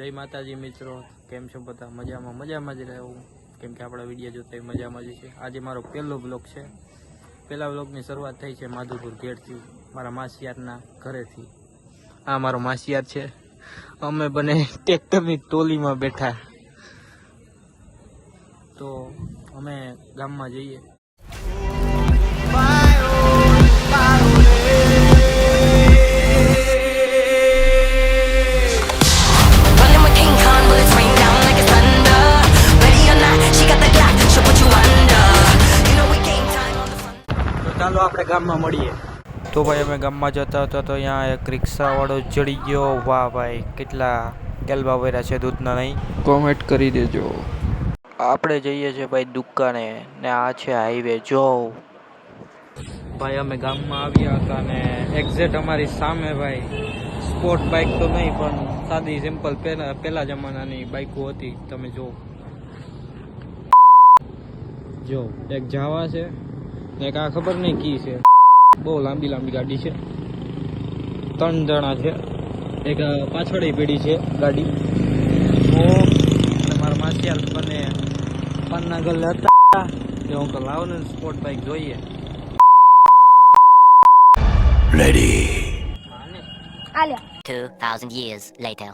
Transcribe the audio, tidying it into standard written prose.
જય માતાજી મિત્રો, કેમ છો બધા? મજામાં જ રહેવું, કેમ કે આપણા વિડીયો જોતા મજામાં જ છે. આજે મારો પહેલો બ્લોગ છે. પહેલા બ્લોગની શરૂઆત થઈ છે માધુપુર ગેટથી, મારા માસિયારના ઘરેથી. આ મારો માસિયાર છે. અમે બને ટ્રેક્ટરની ટોલીમાં બેઠા, તો અમે ગામમાં જઈએ. ચાલો આપણે ગામમાં મળીએ. તો ભાઈ અમે ગામમાં જતા હતા તો અહીંયા એક રિક્ષાવાળો ચડી ગયો. વાહ ભાઈ, કેટલા કેલબા ભર્યા છે દૂધના, નહીં? કોમેન્ટ કરી દેજો. આપણે જઈએ છીએ ભાઈ દુકાને, ને આ છે હાઈવે. જો ભાઈ અમે ગામમાં આવ્યા હતા ને એક્ઝેક્ટ અમારી સામે ભાઈ સ્પોર્ટ બાઇક તો નહીં પણ સાદી સિમ્પલ પહેલા જમાનાની બાઇકો હતી. તમે જો એક જાવા છે ને એક આ ખબર નહીં કી છે. બહુ લાંબી ગાડી છે. 3 જણા છે. એક પાછળ પેઢી છે ગાડી. મારા માસિયાર બને પાનના ગલ્લે હતા કે હું તો લાવો ને સ્પોર્ટ બાઇક જોઈએ. Ready. 2000 years later.